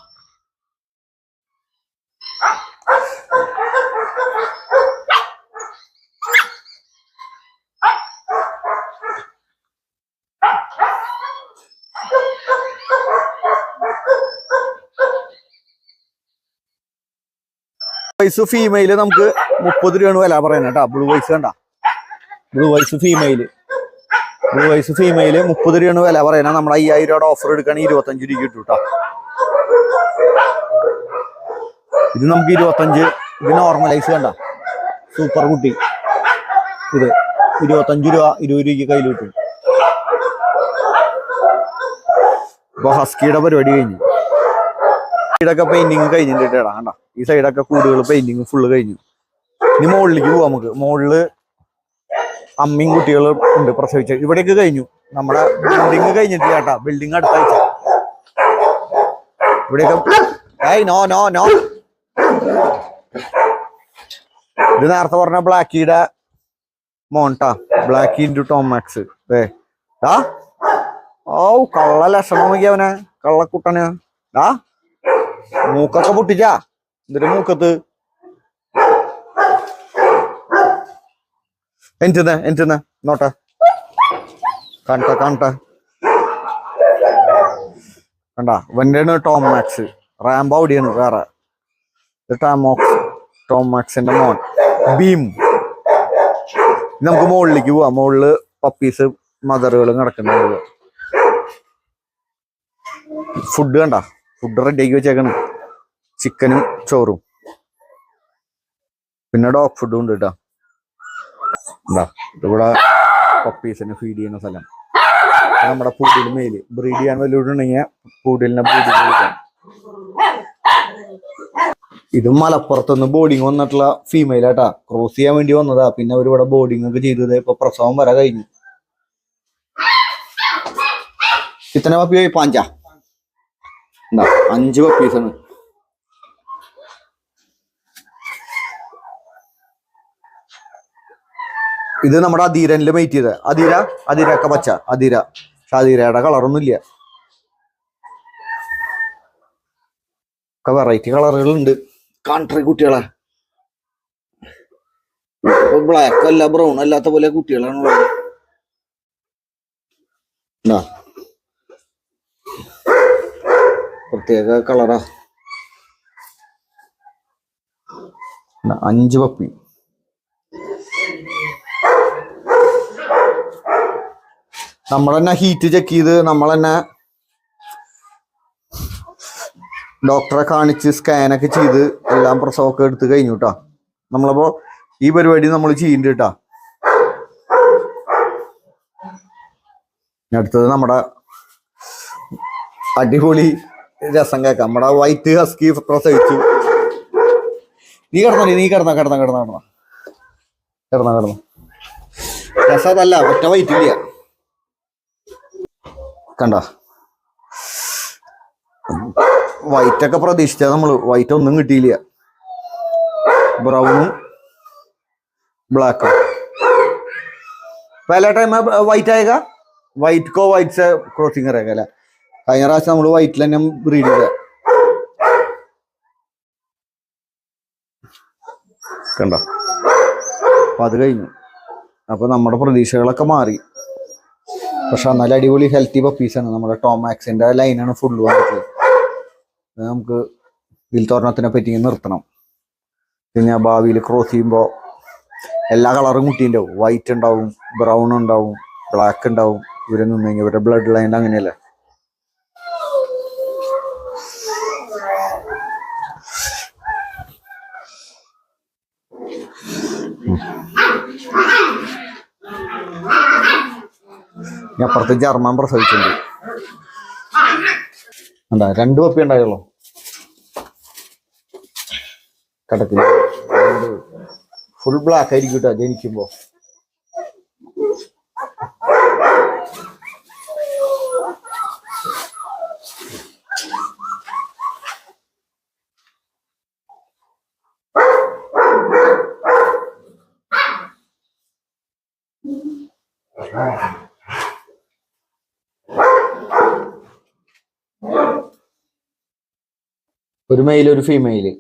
വൈസ് ഫീമെയില് നമുക്ക് 30 രൂപയാണ് വില പറയുന്നത് കേട്ടാ. ബ്ലൂ വൈസ് കണ്ട, ബ്ലൂ വൈസ് ഫീമെയില്, ബ്ലൂ വൈസ് ഫീമെയില് 30 രൂപയാണ് വില പറയുന്നത്. നമ്മുടെ 5000 രൂപയുടെ ഓഫർ എടുക്കുകയാണെങ്കിൽ 25 രൂപ കിട്ടും കേട്ടോ. ഇത് നമുക്ക് 25. ഇത് നോർമലൈസ് കണ്ട, സൂപ്പർ കുട്ടി. ഇത് 25 രൂപ, 20 രൂപയ്ക്ക് കയ്യിൽ കിട്ടും. ഇപ്പൊ ഹസ്കിയുടെ പരിപാടി കഴിഞ്ഞു. സൈഡൊക്കെ പെയിന്റിങ് കഴിഞ്ഞിട്ട് ഇടാ കണ്ട, ഈ സൈഡൊക്കെ കൂടുകൾ പെയിന്റിങ് ഫുള്ള് കഴിഞ്ഞു. ഇനി മുകളിലേക്ക് പോവാം നമുക്ക്. മുകളില് അമ്മയും കുട്ടികളും ഉണ്ട് പ്രസവിച്ച. ഇവിടേക്ക് കഴിഞ്ഞു. നമ്മുടെ ബിൽഡിങ് കഴിഞ്ഞിട്ടില്ല കേട്ടാ, ബിൽഡിങ് അടുത്ത ആഴ്ച. ഇവിടെയൊക്കെ നോ നോ നോ. ഇത് നേരത്തെ പറഞ്ഞ ബ്ലാക്കിയുടെ മോണ്ടാ, ബ്ലാക്കി ഇൻറ്റു ടോം മാക്സ്. ഓ കള്ള ലക്ഷണം നോക്കി അവനെ, കള്ളക്കുട്ടന്. മൂക്കൊക്കെ പൊട്ടിച്ചാ, എന്തൊരു മൂക്കത്ത്. എനിച്ചെന്ന് നോട്ടെ, കാണട്ടെ കാണട്ടെ. കണ്ടാ, ഇവന്റെയാണ് ടോം മാക്സ്. റാംബോ അവിടെയാണ് വേറെ. ടോം മാക്സിന്റെ മോൻ ബീം. നമുക്ക് മുകളിലേക്ക് പോവാം. മുകളില് പപ്പീസ് മദറുകളും കിടക്കുന്നുണ്ട്. ഫുഡ് കണ്ട, ഫുഡ് റെഡിയാക്കി വെച്ചേക്കാണ്. ചിക്കനും ചോറും പിന്നെ ഡോഗ് ഫുഡും ഉണ്ട് കേട്ടോ. എന്താ ഇവിടെ പപ്പീസിന് ഫീഡ് ചെയ്യുന്ന സ്ഥലം. നമ്മുടെ പൂടിൽ മെയില് ബ്രീഡ് ചെയ്യാൻ വല്ലതുണ്ടെങ്കിൽ പൂടിലിനെ ബ്രീഡ് ചെയ്ത്. ഇത് മലപ്പുറത്തുനിന്ന് ബോർഡിങ് വന്നിട്ടുള്ള ഫീമെയിൽ ആട്ടാ, ക്രോസ് ചെയ്യാൻ വേണ്ടി വന്നതാ. പിന്നെ അവർ ഇവിടെ ബോർഡിങ് ഒക്കെ ചെയ്തത്. ഇപ്പൊ പ്രസവം വരെ കഴിഞ്ഞു. ഇത്തന്നെ പപ്പി 5 എന്താ 5 പപ്പീസാണ്. ഇത് നമ്മുടെ അധീരനില് മെയ്റ്റ് ചെയ്ത അധീരൊക്കെ പച്ച അധീര. പക്ഷെ അധീരയുടെ കളറൊന്നും ഇല്ല. ഒക്കെ വെറൈറ്റി കളറുകളുണ്ട്. കൺട്രി കുട്ടികളെ, ബ്ലാക്ക് അല്ല ബ്രൗൺ അല്ലാത്ത പോലെ കുട്ടികളാണുള്ളത്. പ്രത്യേക കളറാ. 5 പപ്പി. നമ്മൾ തന്നെ ഹീറ്റ് ചെക്ക് ചെയ്ത് നമ്മൾ തന്നെ ഡോക്ടറെ കാണിച്ച് സ്കാനൊക്കെ ചെയ്ത് എല്ലാം പ്രസവമൊക്കെ എടുത്ത് കഴിഞ്ഞു കേട്ടോ. നമ്മളപ്പോ ഈ പരിപാടി നമ്മൾ ചെയ്യുന്നുണ്ട് കേട്ടോ. അടുത്തത് നമ്മുടെ അടിപൊളി രസം കേൾക്കാം. നമ്മുടെ വൈറ്റ് ഹസ്കി പ്രസവിച്ചു. നീ കിടന്ന രസം അതല്ല, ഒറ്റ വൈറ്റ് ഇല്ല കണ്ട. വൈറ്റ് ഒക്കെ പ്രതീക്ഷിച്ച നമ്മള്, വൈറ്റ് ഒന്നും കിട്ടിയില്ല. ബ്രൗണും ബ്ലാക്കും. पहला टाइम वाइट आएगा वाइट को वाइट से क्रॉसिंग रहेगा अല്ലേ കഴിഞ്ഞ പ്രാവശ്യം നമ്മൾ വൈറ്റിൽ തന്നെ ബ്രീഡ് ചെയ്ത കണ്ടോ അപ്പൊ അത് കഴിഞ്ഞു അപ്പൊ നമ്മുടെ പ്രതീക്ഷകളൊക്കെ മാറി പക്ഷെ നല്ല അടിപൊളി ഹെൽത്തി പപ്പീസാണ് നമ്മുടെ ടോമാക്സിന്റെ ലൈനാണ് ഫുള്ള് വന്നിട്ടുള്ളത് നമുക്ക് ഇതിൽ തോരണത്തിനെ പറ്റി നിർത്തണം പിന്നെ ഭാവിയിൽ ക്രോസ് ചെയ്യുമ്പോൾ എല്ലാ കളറും കുട്ടിയുണ്ടാവും വൈറ്റ് ഉണ്ടാവും ബ്രൗൺ ഉണ്ടാവും ബ്ലാക്ക് ഉണ്ടാവും ഇവരെ നിന്ന് കഴിഞ്ഞാൽ ഇവരുടെ ബ്ലഡ് ലൈൻ അങ്ങനെയല്ലേ അപ്പുറത്ത് ജർമ്മൻ പ്രസവിച്ചിട്ടുണ്ട് എന്താ 2 പപ്പി ഉണ്ടായുള്ളൂ കടക്കില്ല ഫുൾ ബ്ലാക്ക് ആയിരിക്കും കേട്ടോ ജനിക്കുമ്പോ ഒരു മെയിൽ ഒരു ഫീമെയില്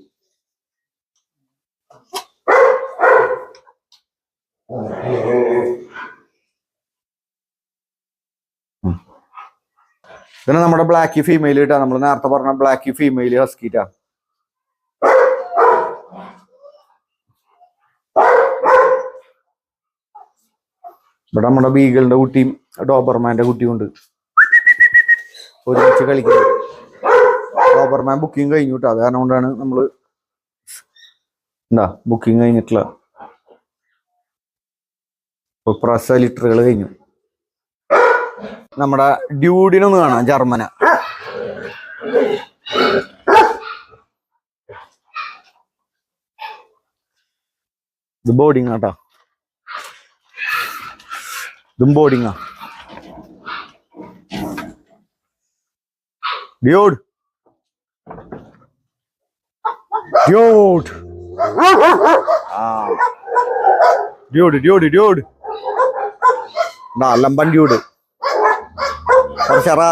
പിന്നെ നമ്മുടെ ബ്ലാക്കി ഫീമെയിൽ കിട്ടാ നമ്മൾ നേരത്തെ പറഞ്ഞ ബ്ലാക്കി ഫീമെയിൽ ഹസ്കിട്ടാ ഇവിടെ നമ്മുടെ ബീഗിളിന്റെ കുട്ടിയും ഡോബർമാന്റെ കുട്ടിയും ഉണ്ട് ഒരുമിച്ച് കളിക്കുന്നത് ഡോബർമാൻ ബുക്കിംഗ് കഴിഞ്ഞു കേട്ടോ അത് കാരണം കൊണ്ടാണ് നമ്മള് എന്താ ബുക്കിംഗ് കഴിഞ്ഞിട്ടുള്ള പ്രസ ലിറ്ററുകൾ കഴിഞ്ഞു നമ്മുടെ ഡ്യൂഡിനൊന്ന് കാണാം ജർമ്മന ഇത് ബോർഡിങ് ആട്ടോ ഇതും ബോർഡിങ്ങാ dude dude dude dude dude ലമ്പൻ ഡ്യൂഡ് കുറച്ചറാ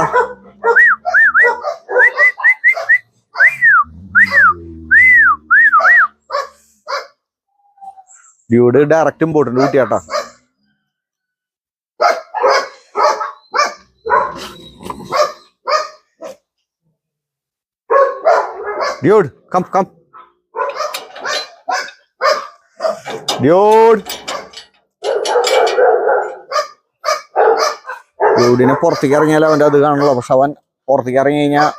ഡ്യൂഡ് ഡയറക്റ്റ് ഇമ്പോർട്ടൻ്റ് കുട്ടിയാട്ടാ ഡ്യൂഡ് കം കം ഡ്യൂഡ് ഡ്യൂഡിനെ പുറത്തേക്ക് ഇറങ്ങിയാൽ അവൻ്റെ അത് കാണുള്ളൂ പക്ഷെ അവൻ പുറത്തേക്ക് ഇറങ്ങി കഴിഞ്ഞാൽ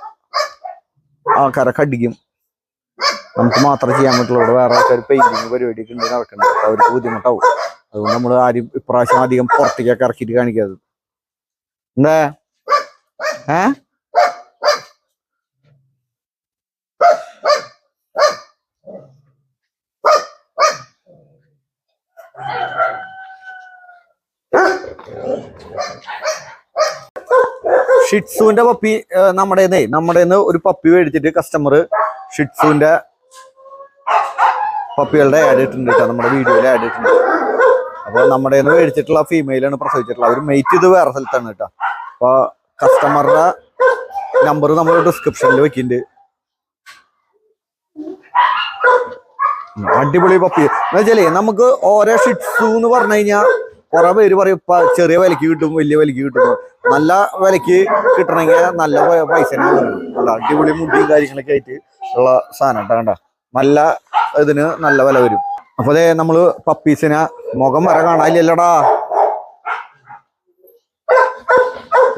ആൾക്കാരെ കടിക്കും നമുക്ക് മാത്രമേ ചെയ്യാൻ പറ്റുള്ളൂ ഇവിടെ വേറെ ആൾക്കാർ പെയിന്റിങ് പരിപാടിയൊക്കെ ഉണ്ട് നടക്കുന്നുണ്ട് അവർക്ക് ബുദ്ധിമുട്ടാവും അതുകൊണ്ട് നമ്മൾ ആരും ഇപ്രാവശ്യം അധികം പുറത്തേക്കൊക്കെ ഇറക്കിയിട്ട് കാണിക്കാതെ എന്താ ഷിറ്റ്സുവിന്റെ പപ്പി നമ്മുടേന്ന് ഒരു പപ്പി മേടിച്ചിട്ട് കസ്റ്റമർ ഷിറ്റ്സുവിന്റെ പപ്പികളുടെ ആഡ് ഇട്ടിട്ടുണ്ട് കേട്ടോ നമ്മുടെ വീഡിയോയിൽ ആഡ് ഇട്ടിട്ടുണ്ട് അപ്പോൾ നമ്മുടെ മേടിച്ചിട്ടുള്ള ഫീമെയിലാണ് പ്രസവിച്ചിട്ടുള്ളത് അവർ മെയ്റ്റ് ചെയ്ത് വേറെ സ്ഥലത്താണ് കേട്ടോ അപ്പോൾ കസ്റ്റമറുടെ നമ്പർ നമ്മൾ ഡിസ്ക്രിപ്ഷനിൽ വെക്കുന്നുണ്ട് അടിപൊളി പപ്പി എന്ന് വെച്ചാലേ നമുക്ക് ഓരോ ഷിറ്റ്സു എന്ന് പറഞ്ഞു കഴിഞ്ഞാൽ കുറെ പേര് പറയും ചെറിയ വിലക്ക് കിട്ടും വലിയ വിലക്ക് കിട്ടും നല്ല വിലക്ക് കിട്ടണമെങ്കിൽ നല്ല പൈസ നല്ല അടിപൊളി മുടിയും കാര്യങ്ങളൊക്കെ ആയിട്ട് ഉള്ള സാധനം കണ്ട നല്ല ഇതിന് നല്ല വില വരും അപ്പൊ അതെ നമ്മള് പപ്പീസിനെ മുഖം വരെ കാണാനില്ലല്ലോടാ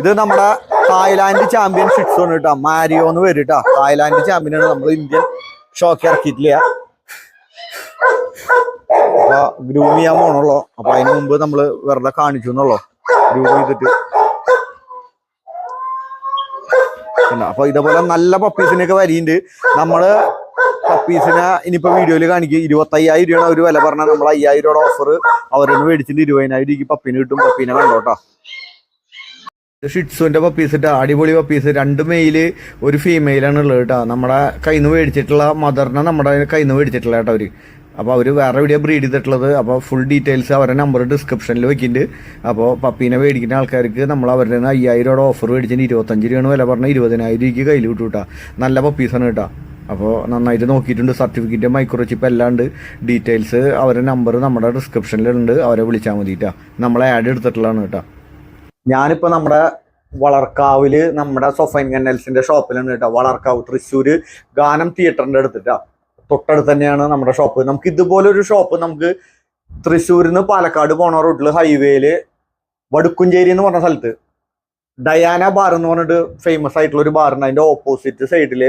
ഇത് നമ്മുടെ തായ്ലാന്റ് ചാമ്പ്യൻ ഷിറ്റ്സു ആണ് കേട്ടോ മാരിയോ എന്ന് വരും കേട്ടോ തായ്ലാന്റ് ചാമ്പ്യനാണ് നമ്മൾ ഇന്ത്യൻ ഷോക്ക് ഇറക്കിയിട്ടില്ല അപ്പൊ ഗ്രൂം ചെയ്യാൻ പോണല്ലോ അപ്പൊ അതിന് മുമ്പ് നമ്മള് വെറുതെ കാണിച്ചു എന്നുള്ളോ ഗ്രൂം ചെയ്തിട്ട് അപ്പൊ ഇതേപോലെ നല്ല പപ്പീസിനൊക്കെ വരിയുണ്ട് നമ്മള് പപ്പീസിനെ ഇനിയിപ്പോ വീഡിയോയിൽ കാണിക്കും 25,000 രൂപയാണ് അവര് വില പറഞ്ഞാൽ നമ്മൾ 5,000 രൂപയുടെ ഓഫർ അവരൊന്ന് മേടിച്ചിട്ട് 20,000 രൂപയ്ക്ക് പപ്പീനെ കിട്ടും പപ്പീനെ കണ്ടോട്ടോ ഷിറ്റ്സുവിന്റെ പപ്പീസ് ഇട്ടാ അടിപൊളി പപ്പീസ് 2 മെയില് ഒരു ഫീമെയിലാണ് ഉള്ളത് കേട്ടോ നമ്മുടെ കയ്യിൽ നിന്ന് മേടിച്ചിട്ടുള്ള മദറിനെ നമ്മുടെ കയ്യിൽ നിന്ന് മേടിച്ചിട്ടുള്ള കേട്ടോ അവര് അപ്പോൾ അവർ വേറെ എവിടെയാണ് ബ്രീഡ് ചെയ്തിട്ടുള്ളത്. അപ്പോൾ ഫുൾ ഡീറ്റെയിൽസ് അവരുടെ നമ്പർ ഡിസ്ക്രിപ്ഷനിൽ വെക്കുന്നുണ്ട്. അപ്പോൾ പപ്പീനെ മേടിക്കുന്ന ആൾക്കാർക്ക് നമ്മൾ അവരുടെ നിന്ന് 5000 രൂപയുടെ ഓഫർ മേടിച്ചിട്ട് 25 രൂപയാണ് വില പറഞ്ഞാൽ 20,000 രൂപയ്ക്ക് കയ്യിൽ വിട്ടു കിട്ടാം. നല്ല പപ്പീസാണ് കേട്ടോ. അപ്പോൾ നന്നായിട്ട് നോക്കിയിട്ടുണ്ട്. സർട്ടിഫിക്കറ്റ് മൈക്രോചിപ്പ് എല്ലാം ഉണ്ട്. ഡീറ്റെയിൽസ് അവരുടെ നമ്പർ നമ്മുടെ ഡിസ്ക്രിപ്ഷനിലുണ്ട്. അവരെ വിളിച്ചാൽ മതിയിട്ടാ. നമ്മളെ ആഡ് എടുത്തിട്ടുള്ളതാണ് കേട്ടോ. ഞാനിപ്പോൾ നമ്മുടെ വളർക്കാവിൽ നമ്മുടെ സൊഫൈൻ കന്നൽസിൻ്റെ ഷോപ്പിലാണ് കേട്ടോ. വളർക്കാവ് തൃശ്ശൂർ ഗാനം തിയേറ്ററിൻ്റെ അടുത്തിട്ടാ. തൊട്ടടുത്ത് തന്നെയാണ് നമ്മുടെ ഷോപ്പ്. നമുക്ക് ഇതുപോലൊരു ഷോപ്പ് നമുക്ക് തൃശ്ശൂരിൽ നിന്ന് പാലക്കാട് പോണ റൂട്ടിൽ ഹൈവേയിൽ വടുക്കുംചേരി എന്ന് പറഞ്ഞ സ്ഥലത്ത് ഡയാന ബാർ എന്ന് പറഞ്ഞിട്ട് ഫേമസ് ആയിട്ടുള്ള ഒരു ബാറുണ്ട്. അതിൻ്റെ ഓപ്പോസിറ്റ് സൈഡിൽ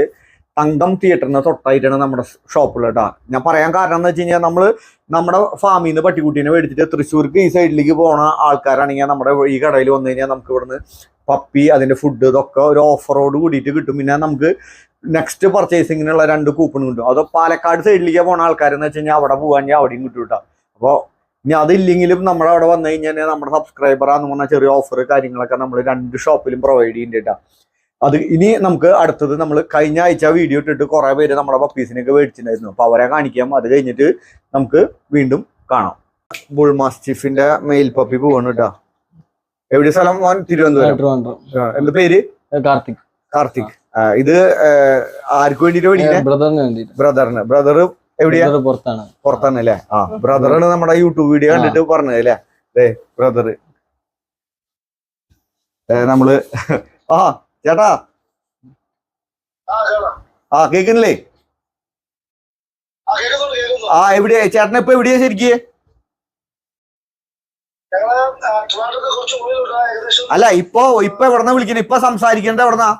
തങ്കം തിയേറ്ററിന് തൊട്ടായിട്ടാണ് നമ്മുടെ ഷോപ്പുകൾ കേട്ടോ. ഞാൻ പറയാൻ കാരണം എന്ന് വെച്ച് കഴിഞ്ഞാൽ നമ്മൾ നമ്മുടെ ഫാമിൽ നിന്ന് പട്ടിക്കുട്ടീനെ മേടിച്ചിട്ട് തൃശ്ശൂർക്ക് ഈ സൈഡിലേക്ക് പോണ ആൾക്കാരാണെങ്കിൽ നമ്മുടെ ഈ കടയിൽ വന്നു കഴിഞ്ഞാൽ നമുക്ക് ഇവിടുന്ന് പപ്പി അതിൻ്റെ ഫുഡ് ഇതൊക്കെ ഒരു ഓഫറോട് കൂടിയിട്ട് കിട്ടും. പിന്നെ നമുക്ക് നെക്സ്റ്റ് പർച്ചേസിങ്ങിനുള്ള 2 കൂപ്പൺ കിട്ടും. അതോ പാലക്കാട് സൈഡിലേക്ക് പോണ ആൾക്കാരെന്ന് വെച്ച് കഴിഞ്ഞാൽ അവിടെ പോകാൻ അവിടെയും കിട്ടും കേട്ടോ. അപ്പോൾ ഇനി അതില്ലെങ്കിലും നമ്മുടെ അവിടെ വന്നു കഴിഞ്ഞാൽ നമ്മുടെ സബ്സ്ക്രൈബറാന്ന് പറഞ്ഞാൽ ചെറിയ ഓഫർ കാര്യങ്ങളൊക്കെ നമ്മൾ 2 ഷോപ്പിലും പ്രൊവൈഡ് ചെയ്യുന്നുണ്ട് കേട്ടോ. അത് ഇനി നമുക്ക് അടുത്തത് നമ്മൾ കഴിഞ്ഞ ആഴ്ച വീഡിയോ ഇട്ടിട്ട് കുറേ പേര് നമ്മുടെ പപ്പീസിനൊക്കെ മേടിച്ചിട്ടുണ്ടായിരുന്നു. അപ്പോൾ അവരെ കാണിക്കാം. അത് കഴിഞ്ഞിട്ട് നമുക്ക് വീണ്ടും കാണാം. ബുൾ മാസ്റ്റിഫിന്റെ മെയിൽ പപ്പി പോവാണ് കേട്ടോ. എവിടെ സ്ഥലം? തിരുവനന്തപുരം. എന്ത് പേര്? കാർത്തിക്. ഇത് ആർക്ക് വേണ്ടിട്ട് മേടിക്കുന്നത്? ബ്രദർ എവിടെയാ? പുറത്താണ് അല്ലേ? ബ്രദറാണ് നമ്മുടെ യൂട്യൂബ് വീഡിയോ കണ്ടിട്ട് പറഞ്ഞത് അല്ലേ? അതെ ബ്രദർ. നമ്മള് ചേട്ടാ കേക്കുന്നില്ലേ? എവിടെയാ ചേട്ടനെ? ഇപ്പൊ എവിടെയാ ശരിക്ക്? അല്ല ഇപ്പൊ എവിടെന്നാ വിളിക്കുന്നത്? ഇപ്പൊ സംസാരിക്കുന്നത് എവിടെന്നാ?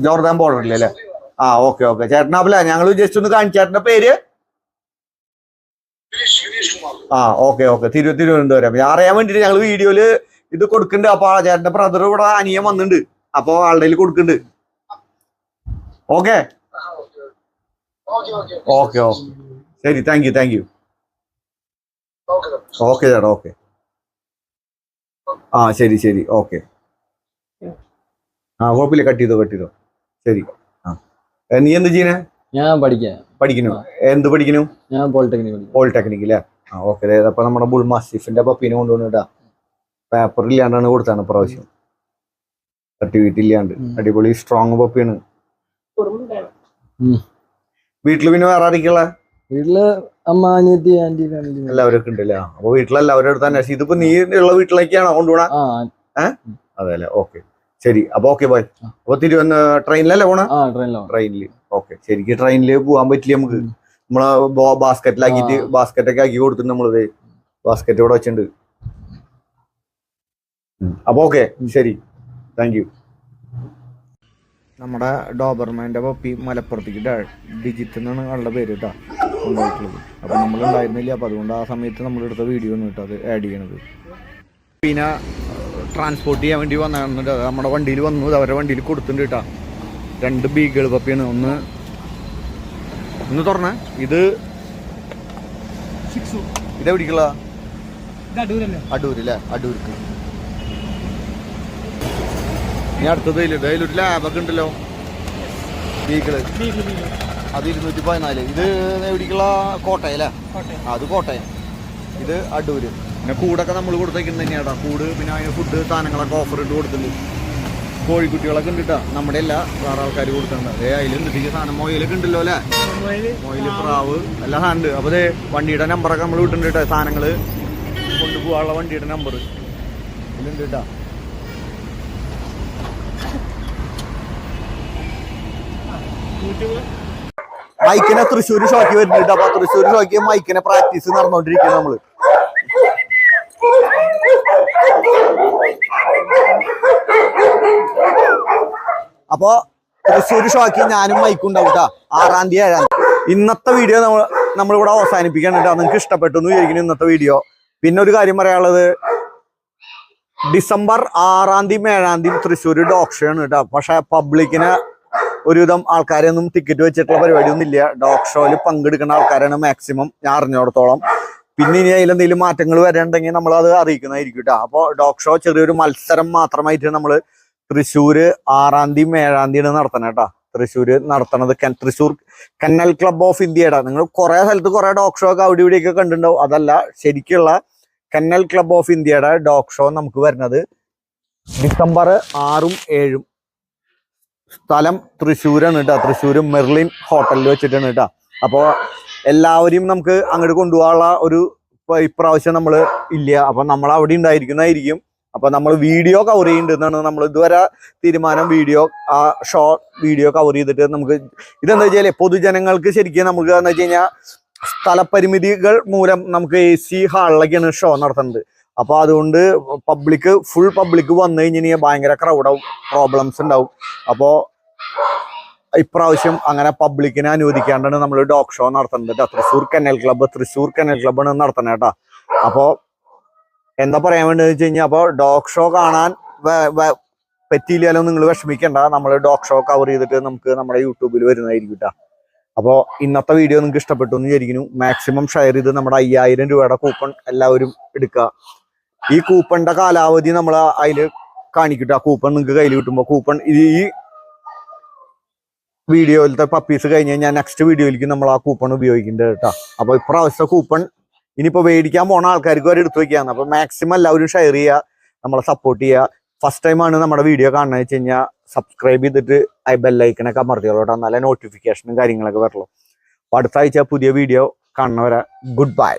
ജോർദാൻ ബോർഡറിൽ അല്ലേ? ഓക്കെ. ചേട്ടനാപ്പില്ല ഞങ്ങള് ജസ്റ്റ് ഒന്ന് കാണിച്ചു. ചേട്ടന്റെ പേര്? ഓക്കെ. തിരുവനന്തപുരം. ഞാൻ അറിയാൻ വേണ്ടിട്ട് ഞങ്ങൾ വീഡിയോയില് ഇത് കൊടുക്കുന്നുണ്ട്. അപ്പൊ ചേട്ടന്റെ ബ്രദർ ഇവിടെ അനിയൻ വന്നിട്ടുണ്ട്. അപ്പൊ ആളുടെ കൊടുക്കുന്നുണ്ട്. ഓക്കെ ശരി. Thank you. ഓക്കെ ചേട്ടാ. ഓക്കെ ശരി. ഓക്കെ കുഴപ്പമില്ല. കട്ട് ചെയ്തോ. ശരി. നീ എന്ത് ചെയ്യണേ? ഞാൻ പഠിക്കുന്നു. എന്ത് പഠിക്കുന്നു? ഞാൻ പോളിടെക്നിക് അല്ലേ? ഓക്കെ. അപ്പൊ നമ്മുടെ ബുൾ മാസ്റ്റിഫിന്റെ പപ്പീനെ കൊണ്ടുവന്നിട്ടാ. പേപ്പർ ഇല്ലാണ്ടാണ് കൊടുത്താണ് പ്രാവശ്യം. സർട്ടിഫിക്കറ്റ് ഇല്ലാണ്ട്. അടിപൊളി സ്ട്രോങ് പപ്പിയാണ്. വീട്ടില് പിന്നെ വേറെ ആരൊക്കെയുള്ള? വീട്ടില് അമ്മ, അനിയത്തി, ആന്റി, ഫാമിലി എല്ലാവരൊക്കെ ഉണ്ടല്ലേ? അപ്പൊ വീട്ടിലെല്ലാവരും അടുത്ത് തന്നെ. ഇതിപ്പോ നീ ഉള്ള വീട്ടിലേക്കാണോ കൊണ്ടുപോണ? അതെ അല്ലേ? ഓക്കെ ശരി. അപ്പൊ ഓക്കെ ബൈ. അപ്പൊ ട്രെയിനിലല്ലേ പോണ? ട്രെയിനില്. ഓക്കെ. ശരിക്കും ട്രെയിനില് പോകാൻ പറ്റില്ല നമുക്ക്. നമ്മള് ബാസ്ക്കറ്റൊക്കെ ആക്കി കൊടുത്തിട്ട് നമ്മളിത് ബാസ്ക്കറ്റ് ഇവിടെ വെച്ചിട്ടുണ്ട്. അപ്പൊ ഓക്കെ ശരി. Thank you. നമ്മുടെ ഡോബർമാൻ്റെ പപ്പി മലപ്പുറത്തേക്ക് ഡിജിറ്റ് എന്നാണ് ആളുടെ പേര് കേട്ടോ ഉണ്ടായിട്ടുള്ളത്. അപ്പോൾ നമ്മളുണ്ടായിരുന്നില്ല. അപ്പോൾ അതുകൊണ്ട് ആ സമയത്ത് നമ്മളെടുത്ത വീഡിയോ ആണ് കേട്ടോ അത് ആഡ് ചെയ്യണത്. പിന്നെ ട്രാൻസ്പോർട്ട് ചെയ്യാൻ വേണ്ടി വന്നിട്ട് നമ്മുടെ വണ്ടിയിൽ വന്നു. അവരുടെ വണ്ടിയിൽ കൊടുത്തിട്ടുണ്ട് കേട്ടോ. 2 ബീഗൾ പപ്പിയാണ്. ഒന്ന് തുറന്നേ. ഇതെവിടേക്കുള്ള? അടൂരല്ലേ? അടൂർക്ക്. ഇനി അടുത്തത് അതിലൊരു ലാബൊക്കെ ഉണ്ടല്ലോ. ബീഗിള് അത് 214. ഇത് എവിടേക്കുള്ള? കോട്ടയല്ലേ? അത് കോട്ടയം. ഇത് അടൂര്. പിന്നെ കൂടൊക്കെ നമ്മൾ കൊടുത്തേക്കുന്നത് തന്നെയാട്ടോ. കൂട് പിന്നെ അതിന് ഫുഡ് സാധനങ്ങളൊക്കെ ഓഫർ ഇട്ട് കൊടുത്തിട്ടുണ്ട്. കോഴിക്കുട്ടികളൊക്കെ ഉണ്ട് കേട്ടോ. നമ്മുടെ എല്ലാ വേറെ ആൾക്കാർ കൊടുത്തിട്ടുണ്ട്. അതിലെന്തിട്ട് സാധനം മൊയിലൊക്കെ ഉണ്ടല്ലോ അല്ലേ? മൊയില്, പ്രാവ് എല്ലാം സാധനം ഉണ്ട്. അപ്പോൾ വണ്ടിയുടെ നമ്പറൊക്കെ നമ്മൾ വിട്ടിട്ടുണ്ട് കേട്ടോ. സാധനങ്ങൾ കൊണ്ടുപോകാനുള്ള വണ്ടിയുടെ നമ്പർ ഇതിലുണ്ട് കേട്ടോ. മൈക്കിനെ തൃശ്ശൂർ ഷോക്ക് വരുന്നുണ്ട്. അപ്പൊ തൃശ്ശൂർ ഷോക്ക് മൈക്കിനെ പ്രാക്ടീസ് നടന്നുകൊണ്ടിരിക്കുന്നത് നമ്മള്. അപ്പൊ തൃശ്ശൂർ ഷോക്ക് ഞാനും മൈക്കും ഉണ്ടാവും കേട്ടോ. 6-ാം തീയതി 7-ാം തീയതി. ഇന്നത്തെ വീഡിയോ നമ്മളിവിടെ അവസാനിപ്പിക്കാനുണ്ട്. നിങ്ങൾക്ക് ഇഷ്ടപ്പെട്ടു എന്ന് വിചാരിക്കുന്നു ഇന്നത്തെ വീഡിയോ. പിന്നെ ഒരു കാര്യം പറയാനുള്ളത്, ഡിസംബർ 6-ാം തീയതി 7-ാം തീയതി തൃശ്ശൂർ ഡോഗ് ഷോ ആണ് കേട്ടോ. പക്ഷെ പബ്ലിക്കിന് ഒരുവിധം ആൾക്കാരെയൊന്നും ടിക്കറ്റ് വെച്ചിട്ടുള്ള പരിപാടിയൊന്നും ഇല്ല. ഡോഗ് ഷോയിൽ പങ്കെടുക്കുന്ന ആൾക്കാരാണ് മാക്സിമം ഞാൻ അറിഞ്ഞിടത്തോളം. പിന്നെ ഇനി അതിലെന്തെങ്കിലും മാറ്റങ്ങൾ വരണ്ടെങ്കിൽ നമ്മൾ അത് അറിയിക്കുന്നതായിരിക്കും കേട്ടോ. അപ്പോൾ ഡോഗ് ഷോ ചെറിയൊരു മത്സരം മാത്രമായിട്ട് നമ്മൾ തൃശ്ശൂർ 6-ാം തീയതി 7-ാം തീയതി നടത്തണം കേട്ടോ. തൃശ്ശൂർ നടത്തണത് തൃശ്ശൂർ കന്നൽ ക്ലബ് ഓഫ് ഇന്ത്യയുടെ. നിങ്ങൾ കുറെ സ്ഥലത്ത് കുറെ ഡോഗ് ഷോ ഒക്കെ അവിടെ ഇവിടെയൊക്കെ കണ്ടിട്ടുണ്ടാവും. അതല്ല, ശരിക്കുള്ള കന്നൽ ക്ലബ് ഓഫ് ഇന്ത്യയുടെ ഡോഗ് ഷോ നമുക്ക് വരുന്നത് December 6 7. സ്ഥലം തൃശ്ശൂരാണ് കേട്ടോ. തൃശ്ശൂർ മെർലിൻ ഹോട്ടലിൽ വെച്ചിട്ടാണ് കേട്ടോ. അപ്പോൾ എല്ലാവരെയും നമുക്ക് അങ്ങോട്ട് കൊണ്ടുപോകാനുള്ള ഒരു ഇപ്രാവശ്യം നമ്മൾ ഇല്ല. അപ്പം നമ്മൾ അവിടെ ഉണ്ടായിരിക്കുന്നതായിരിക്കും. അപ്പം നമ്മൾ വീഡിയോ കവർ ചെയ്യുന്നുണ്ടെന്നാണ് നമ്മൾ ഇതുവരെ തീരുമാനം. ആ ഷോർട്ട് വീഡിയോ കവർ ചെയ്തിട്ട് നമുക്ക് ഇതെന്താ വെച്ചാൽ പൊതുജനങ്ങൾക്ക് ശരിക്കും നമുക്ക് എന്താ വെച്ച് കഴിഞ്ഞാൽ സ്ഥലപരിമിതികൾ മൂലം നമുക്ക് AC ഹാളിലൊക്കെയാണ് ഷോ നടത്തുന്നത്. അപ്പോൾ അതുകൊണ്ട് ഫുൾ പബ്ലിക് വന്നു കഴിഞ്ഞാൽ ഭയങ്കര ക്രൗഡാവും, പ്രോബ്ലംസ് ഉണ്ടാവും. അപ്പോൾ ഇപ്രാവശ്യം അങ്ങനെ പബ്ലിക്കിനെ അനുവദിക്കാണ്ടാണ് നമ്മൾ ഡോഗ് ഷോ നടത്തുന്നത് കേട്ടോ. തൃശ്ശൂർ കന്നൽ ക്ലബ്ബാണ് നടത്തുന്നത് കേട്ടോ. അപ്പോൾ എന്താ പറയാൻ വേണ്ടതെന്ന് വെച്ച് കഴിഞ്ഞാൽ, അപ്പോൾ ഡോഗ് ഷോ കാണാൻ പറ്റിയില്ലാലോ നിങ്ങൾ വിഷമിക്കണ്ട. നമ്മൾ ഡോഗ് ഷോ കവർ ചെയ്തിട്ട് നമുക്ക് നമ്മുടെ യൂട്യൂബിൽ വരുന്നതായിരിക്കും കേട്ടോ. അപ്പോൾ ഇന്നത്തെ വീഡിയോ നിങ്ങൾക്ക് ഇഷ്ടപ്പെട്ടു എന്ന് വിചാരിക്കുന്നു. മാക്സിമം ഷെയർ ചെയ്ത് നമ്മുടെ 5000 രൂപയുടെ കൂപ്പൺ എല്ലാവരും എടുക്കുക. ഈ കൂപ്പണിന്റെ കാലാവധി നമ്മൾ അതിൽ കാണിക്കട്ടെ. ആ കൂപ്പൺ നിങ്ങൾക്ക് കയ്യിൽ കിട്ടുമ്പോൾ കൂപ്പൺ ഈ വീഡിയോയിലത്തെ പപ്പീസ് കഴിഞ്ഞ് കഴിഞ്ഞാൽ നെക്സ്റ്റ് വീഡിയോയിലേക്ക് നമ്മൾ ആ കൂപ്പൺ ഉപയോഗിക്കേണ്ടത് കേട്ടോ. അപ്പോൾ ഇപ്രാവശ്യത്തെ കൂപ്പൺ ഇനിയിപ്പോൾ മേടിക്കാൻ പോണ ആൾക്കാർക്ക് വരെ എടുത്തു വയ്ക്കുകയാണ്. അപ്പോൾ മാക്സിമം എല്ലാവരും ഷെയർ ചെയ്യുക, നമ്മളെ സപ്പോർട്ട് ചെയ്യുക. ഫസ്റ്റ് ടൈമാണ് നമ്മുടെ വീഡിയോ കാണുന്നത് വെച്ച് കഴിഞ്ഞാൽ സബ്സ്ക്രൈബ് ചെയ്തിട്ട് ആ ബെല്ലൈക്കനൊക്കെ അമർത്തിയോളൂ കേട്ടോ. നല്ല നോട്ടിഫിക്കേഷനും കാര്യങ്ങളൊക്കെ വരുള്ളൂ. അപ്പോൾ അടുത്ത ആഴ്ച പുതിയ വീഡിയോ കാണുന്നവരെ ഗുഡ് ബൈ.